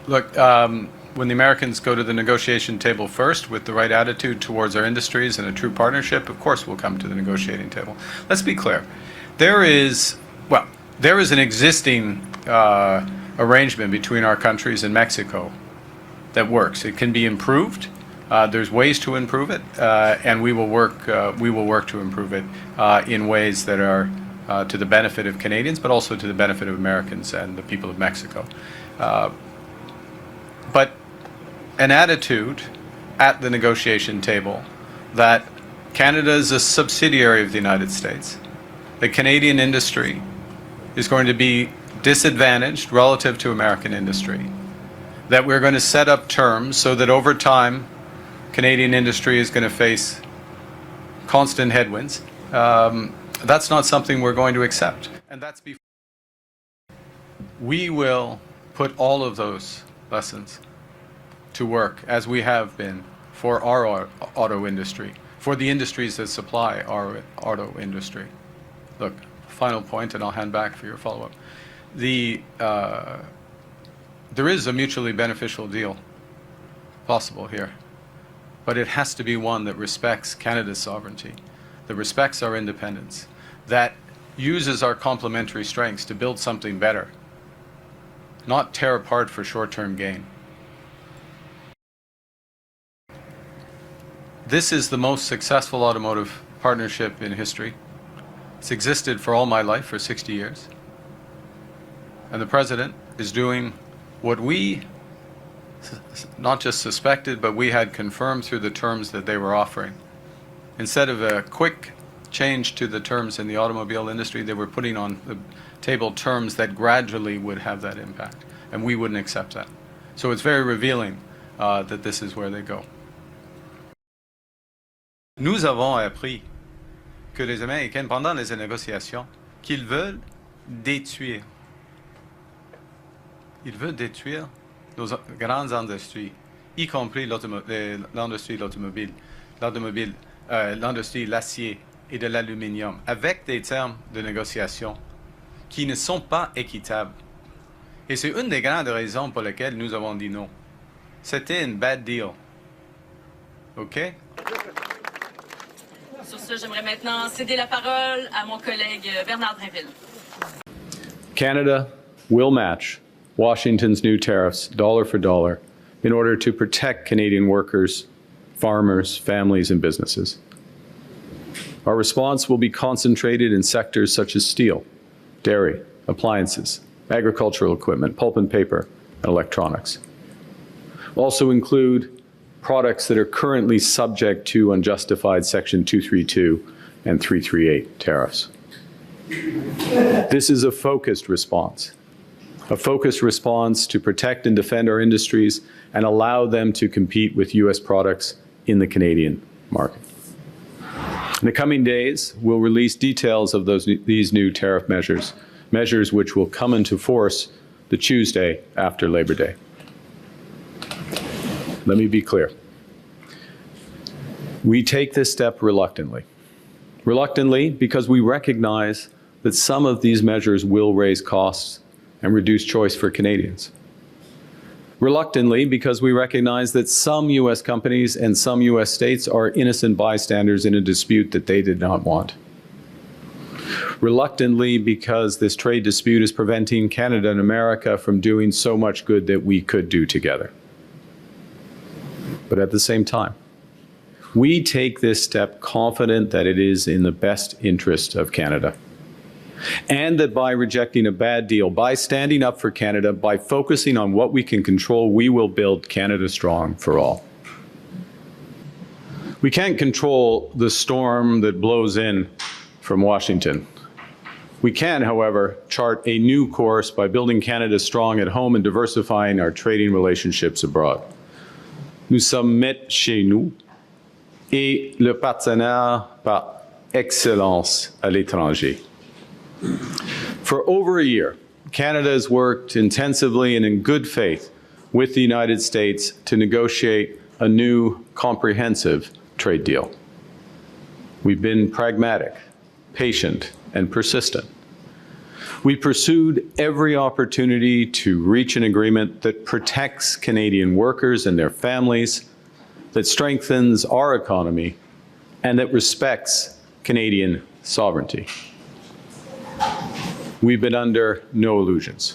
Look, when the Americans go to the negotiation table first with the right attitude towards our industries and a true partnership, of course we'll come to the negotiating table. Let's be clear. There is an existing arrangement between our countries and Mexico that works. It can be improved. There's ways to improve it, and we will work to improve it in ways that are to the benefit of Canadians, but also to the benefit of Americans and the people of Mexico. But an attitude at the negotiation table that Canada is a subsidiary of the United States, the Canadian industry is going to be disadvantaged relative to American industry, that we're going to set up terms so that over time Canadian industry is going to face constant headwinds. That's not something we're going to accept. And that's before we will put all of those lessons to work, as we have been for our auto industry, for the industries that supply our auto industry. Look, final point, and I'll hand back for your follow-up. There is a mutually beneficial deal possible here, but it has to be one that respects Canada's sovereignty, that respects our independence, that uses our complementary strengths to build something better, not tear apart for short-term gain. This is the most successful automotive partnership in history. It's existed for all my life, for 60 years. And the President is doing what we not just suspected, but we had confirmed through the terms that they were offering. Instead of a quick change to the terms in the automobile industry, they were putting on the table terms that gradually would have that impact. And we wouldn't accept that. So it's very revealing that this is where they go. Nous avons appris que les Américains, pendant les négociations, qu'ils veulent détruire. Ils veulent détruire nos grandes industries, y compris l'industrie de l'automobile, l'industrie de l'acier et de l'aluminium, avec des termes de négociation qui ne sont pas équitables. Et c'est une des grandes raisons pour lesquelles nous avons dit non. C'était une bad deal. OK? Sur ce, j'aimerais maintenant céder la parole à mon collègue Bernard Drinville. Canada will match Washington's new tariffs dollar for dollar in order to protect Canadian workers, farmers, families, and businesses. Our response will be concentrated in sectors such as steel, dairy, appliances, agricultural equipment, pulp and paper, and electronics. Also include products that are currently subject to unjustified Section 232 and 338 tariffs. This is a focused response to protect and defend our industries and allow them to compete with U.S. products in the Canadian market. In the coming days, we'll release details of these new tariff measures which will come into force the Tuesday after Labor Day. Let me be clear. We take this step reluctantly. Reluctantly because we recognize that some of these measures will raise costs and reduce choice for Canadians. Reluctantly because we recognize that some U.S. companies and some U.S. states are innocent bystanders in a dispute that they did not want. Reluctantly because this trade dispute is preventing Canada and America from doing so much good that we could do together. But at the same time, we take this step confident that it is in the best interest of Canada. And that by rejecting a bad deal, by standing up for Canada, by focusing on what we can control, we will build Canada strong for all. We can't control the storm that blows in from Washington. We can, however, chart a new course by building Canada strong at home and diversifying our trading relationships abroad. Nous sommes maîtres chez nous et le partenaire par excellence à l'étranger. For over a year, Canada has worked intensively and in good faith with the United States to negotiate a new comprehensive trade deal. We've been pragmatic, patient, and persistent. We pursued every opportunity to reach an agreement that protects Canadian workers and their families, that strengthens our economy, and that respects Canadian sovereignty. We've been under no illusions.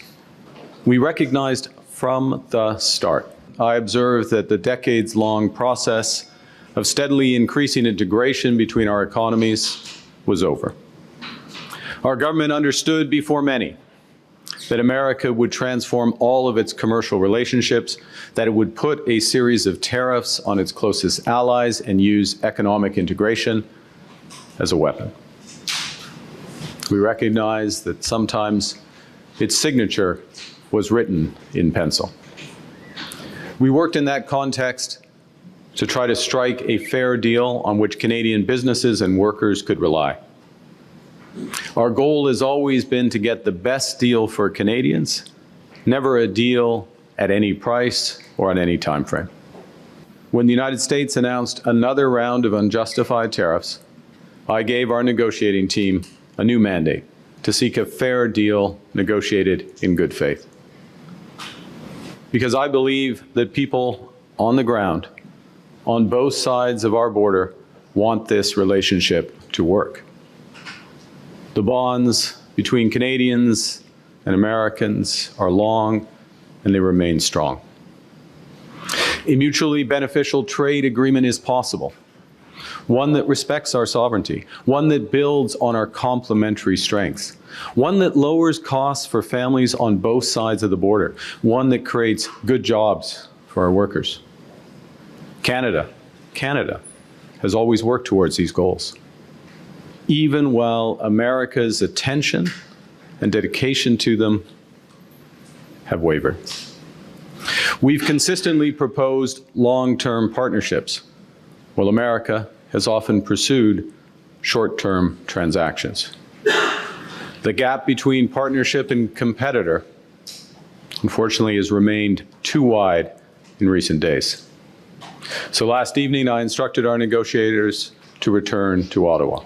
We recognized from the start. I observed that the decades-long process of steadily increasing integration between our economies was over. Our government understood before many that America would transform all of its commercial relationships, that it would put a series of tariffs on its closest allies and use economic integration as a weapon. We recognize that sometimes its signature was written in pencil. We worked in that context to try to strike a fair deal on which Canadian businesses and workers could rely. Our goal has always been to get the best deal for Canadians, never a deal at any price or on any time frame. When the United States announced another round of unjustified tariffs, I gave our negotiating team a new mandate to seek a fair deal negotiated in good faith. Because I believe that people on the ground, on both sides of our border, want this relationship to work. The bonds between Canadians and Americans are long, and they remain strong. A mutually beneficial trade agreement is possible, one that respects our sovereignty, one that builds on our complementary strengths, one that lowers costs for families on both sides of the border, one that creates good jobs for our workers. Canada has always worked towards these goals, even while America's attention and dedication to them have wavered. We've consistently proposed long-term partnerships, while America has often pursued short-term transactions. The gap between partnership and competitor, unfortunately, has remained too wide in recent days. So last evening, I instructed our negotiators to return to Ottawa.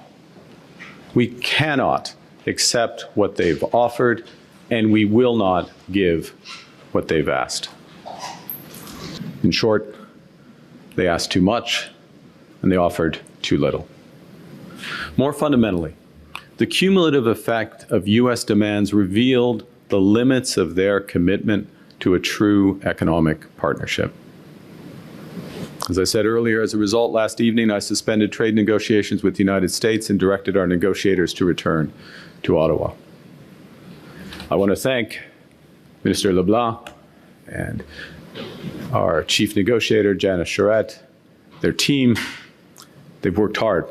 We cannot accept what they've offered, and we will not give what they've asked. In short, they asked too much, and they offered too little. More fundamentally, the cumulative effect of U.S. demands revealed the limits of their commitment to a true economic partnership. As I said earlier, as a result, last evening I suspended trade negotiations with the United States and directed our negotiators to return to Ottawa. I want to thank Minister LeBlanc and our chief negotiator, Janice Charette, their team. They've worked hard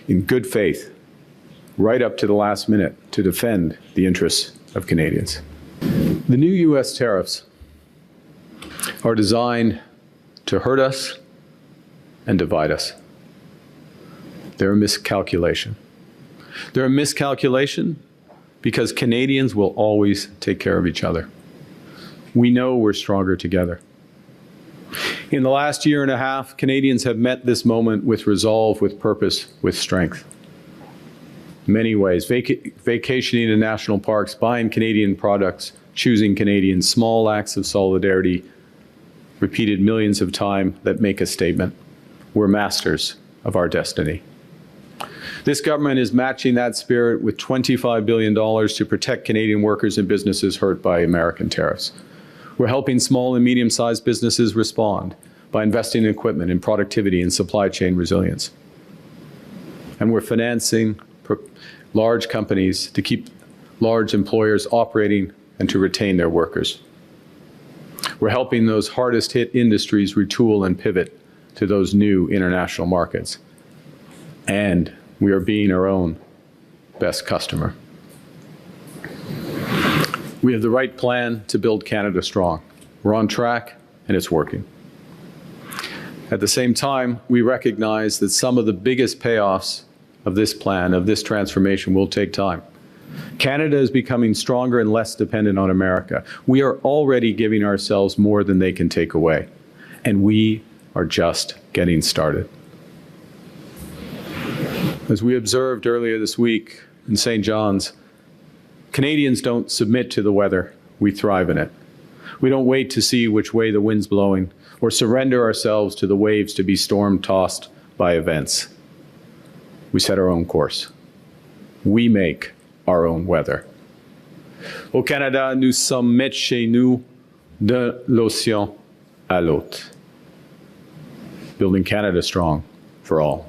in good faith, right up to the last minute, to defend the interests of Canadians. The new U.S. tariffs are designed to hurt us and divide us. They're a miscalculation. They're a miscalculation because Canadians will always take care of each other. We know we're stronger together. In the last year and a half, Canadians have met this moment with resolve, with purpose, with strength. In many ways, vacationing in national parks, buying Canadian products, choosing Canadian, small acts of solidarity, repeated millions of times that make a statement. We're masters of our destiny. This government is matching that spirit with $25 billion to protect Canadian workers and businesses hurt by American tariffs. We're helping small and medium-sized businesses respond by investing in equipment, in productivity, and supply chain resilience. And we're financing large companies to keep large employers operating and to retain their workers. We're helping those hardest hit industries retool and pivot to those new international markets. And we are being our own best customer. We have the right plan to build Canada strong. We're on track, and it's working. At the same time, we recognize that some of the biggest payoffs of this plan, of this transformation, will take time. Canada is becoming stronger and less dependent on America. We are already giving ourselves more than they can take away, and we are just getting started. As we observed earlier this week in St. John's, Canadians don't submit to the weather, we thrive in it. We don't wait to see which way the wind's blowing or surrender ourselves to the waves to be storm-tossed by events. We set our own course. We make our own weather. Au Canada, nous sommes maîtres chez nous de l'océan à l'autre. Building Canada strong for all.